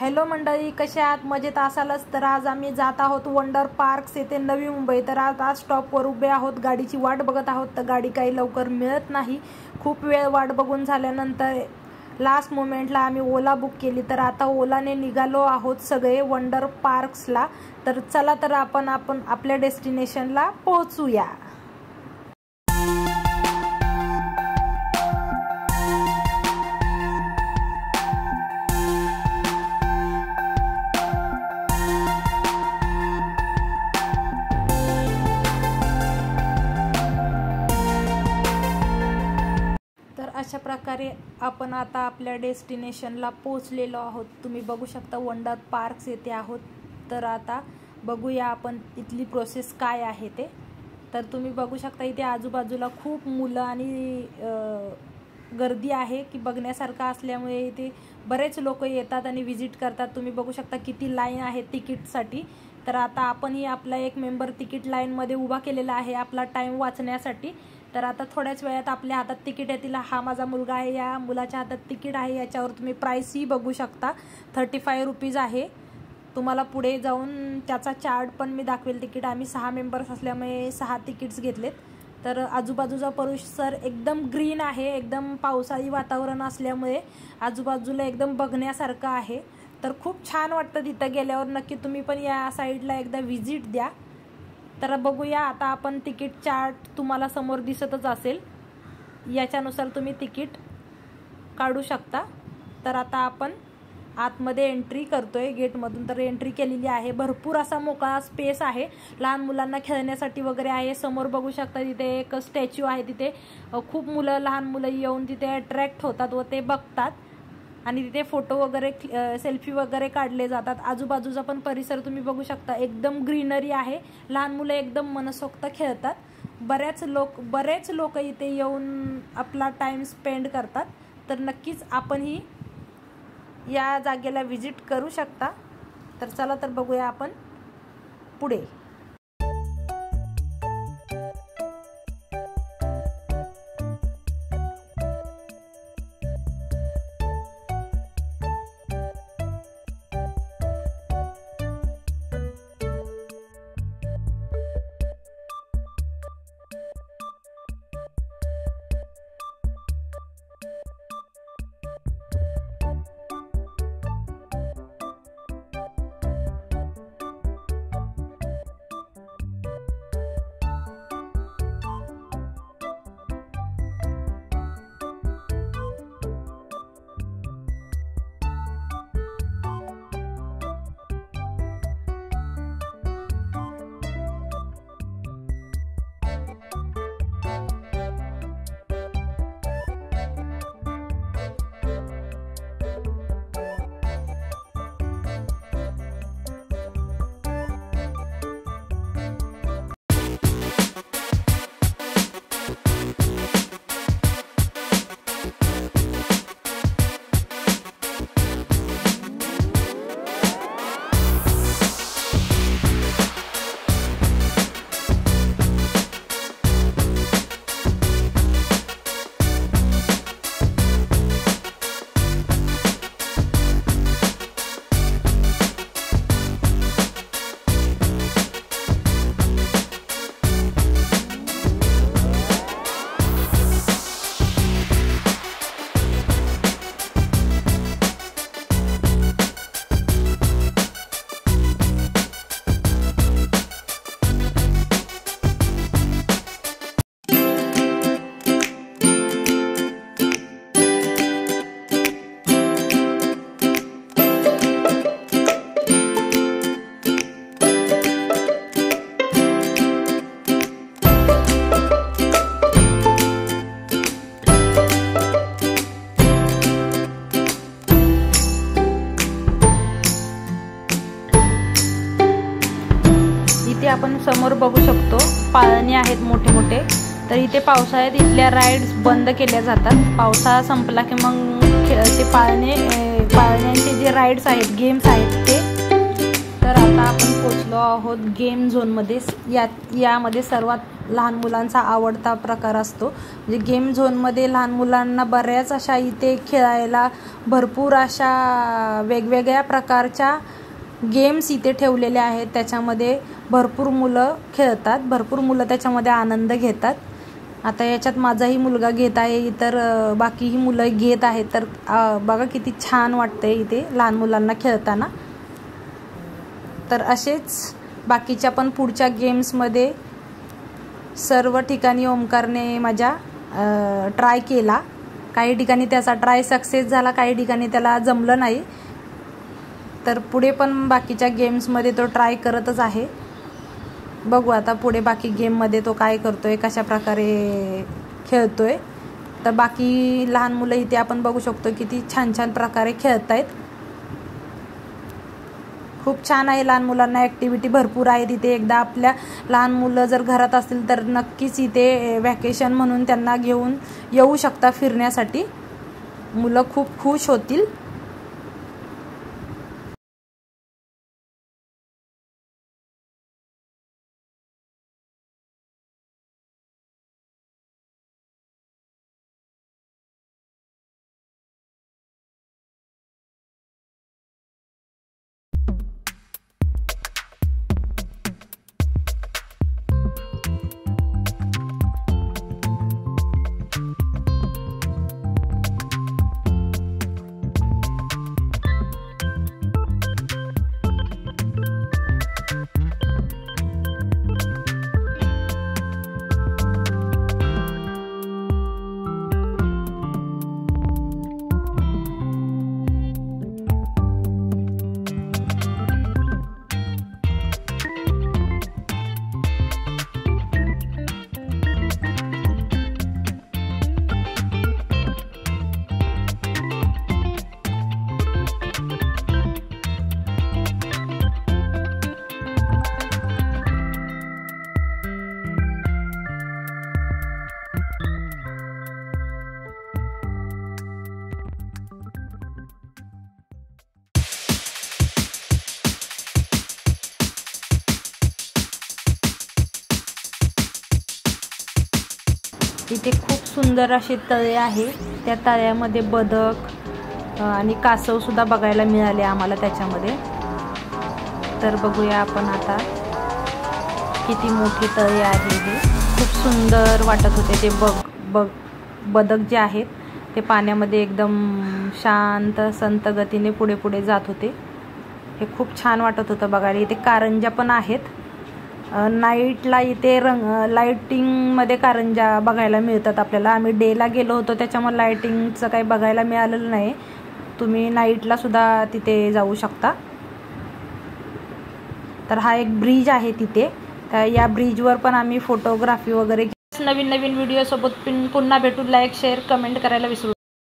Hello मंडळी, कशा आहात? मजेत असालच तर आज आम्ही जात आहोत वंडर पार्क्स येथे नवी मुंबई। तर आज स्टॉपवर उभे आहोत, गाडीची वाट बघत आहोत। तर गाडी काही लवकर मिळत नाही। खूप वेळ वाट बघून झाल्यानंतर लास्ट मोमेंटला आम्ही ओला बुक केली। तर आता ओलाने निघालो आहोत सगळे वंडर पार्क्सला। तर चला तर आपण आपल्या डेस्टिनेशनला पोहोचूया। अशा प्रकारे आपण आता आपल्या डेस्टिनेशनला पोहोचलेलो आहोत। तुम्ही बघू शकता वंडर पार्क्स येथे आहोत। तर आता बघूया आपण इथली प्रोसेस काय आहे ते। तर तुम्ही बघू शकता इथे आजूबाजूला खूप मुलं आणि गर्दी आहे की बघण्यासारखं असल्यामुळे इथे बरेच लोक येतात आणि विजिट करतात। तुम्ही बघू शकता किती लाईन आहे तिकीटसाठी। तर आता आपणही आपला एक मेंबर तिकीट लाईनमध्ये उभा केलेला आहे आपला टाइम वाचण्यासाठी। तर आता थोड्याच वेळात आपल्या हातात तिकीट येतील। हा माझा मुलगा आहे, या मुलाच्या हातात तिकीट आहे। याच्यावर तुम्ही प्राइसही बघू शकता, 35 रुपीज आहे। तुम्हाला पुढे जाऊन त्याचा चार्ट पण मी दाखवेल। तिकीट आम्ही 6 मेंबर्स असल्यामुळे 6 तिकीट्स घेतलेत। तर आजूबाजूचा परिसर एकदम ग्रीन आहे, एकदम पावसाळी वातावरण असल्यामुळे आजूबाजूला एकदम बघण्यासारखं आहे। तर खूप छान वाटतं तिथं गेल्यावर। नक्की तुम्ही पण या साईडला एकदा व्हिजिट द्या। तर बघूया आता आपण तिकीट चार्ट तुम्हाला समोर दिसतच असेल, याच्यानुसार तुम्ही तिकीट काढू शकता। तर आता आपण आतमध्ये एंट्री करतोय गेटमधून। तर एंट्री केलेली आहे। भरपूर असा मोकळा स्पेस आहे, लहान मुलांना खेळण्यासाठी वगैरे आहे। समोर बघू शकता तिथे एक स्टॅच्यू आहे, तिथे खूप लहान मुलं येऊन तिथे अट्रॅक्ट होतात व ते बघतात आणि तिथे फोटो वगैरे सेल्फी वगैरे काढले जातात। आजूबाजूचा पण परिसर तुम्ही बघू शकता, एकदम ग्रीनरी आहे। लहान मुलं एकदम मनसोक्त खेळतात। बरेच लोक इथे येऊन आपला टाइम स्पेंड करतात। तर नक्कीच आपणही या जागेला विजिट करू शकता। तर चला तर बघूया आपण पुढे। आपण समोर बघू शकतो पाळणे आहेत मोठे मोठे। तर इथे पावसाळ्यात इथल्या राईड्स बंद केल्या जातात। पावसाळा संपला की मग ते पाळण्यांचे जे राईड्स आहेत, गेम्स आहेत ते। तर आता आता आपण पोचलो आहोत गेम झोनमध्ये. यामध्ये सर्वात लहान मुलांचा आवडता प्रकार असतो. म्हणजे गेम झोनमध्ये लहान मुलांना बऱ्याच अशा इथे खेळायला भरपूर अशा वेगवेगळ्या प्रकारच्या गेम्स इथे ठेवलेल्या आहेत. त्याच्यामध्ये भरपूर मुलं खेळतात, भरपूर मुलं त्याच्यामध्ये आनंद घेतात. आता याच्यात माझाही मुलगा घेत आहे, इतर बाकीही मुलं घेत आहेत. तर बघा किती छान वाटतंय इथे लहान मुलांना खेळताना. तर असेच बाकीच्या पण पुढच्या गेम्समध्ये सर्व ठिकाणी ओमकारने माझ्या ट्राय केला. काही ठिकाणी त्याचा ट्राय सक्सेस झाला, काही ठिकाणी त्याला जमलं नाही. तर पुढे पण बाकीच्या गेम्समध्ये तो ट्राय करतच आहे. बघू आता पुढे बाकी गेममध्ये तो काय करतोय, कशा प्रकारे खेळतोय. तर बाकी लहान मुलं इथे आपण बघू शकतो किती छान छान प्रकारे खेळत आहेत. खूप छान आहे. लहान मुलांना ॲक्टिव्हिटी भरपूर आहे तिथे. एकदा आपल्या लहान मुलं जर घरात असतील तर नक्कीच इथे व्हॅकेशन म्हणून त्यांना घेऊन येऊ शकता फिरण्यासाठी. मुलं खूप खुश होतील. इथे खूप सुंदर असे तळे आहे. त्या तळ्यामध्ये बदक आणि कासव सुद्धा बघायला मिळाले आम्हाला त्याच्यामध्ये. तर बघूया आपण आता किती मोठी तळे आहे. हे खूप सुंदर वाटत होते. ते बदक जे आहेत ते पाण्यामध्ये एकदम शांत संत गतीने पुढे पुढे जात होते. हे खूप छान वाटत होतं बघायला. इथे कारंजा पण आहेत. नाईटला इथे लाईटिंगमध्ये कारंजा बघायला मिळतात आपल्याला. आम्ही डेला गेलो होतो त्याच्यामुळे लाईटिंगचं काही बघायला मिळालेलं नाही. तुम्ही नाईटला सुद्धा तिथे जाऊ शकता. तर हा एक ब्रिज आहे तिथे. तर या ब्रिजवर पण आम्ही फोटोग्राफी वगैरे. नवीन नवीन व्हिडिओसोबत पुन्हा भेटू. लाईक शेअर कमेंट करायला विसरू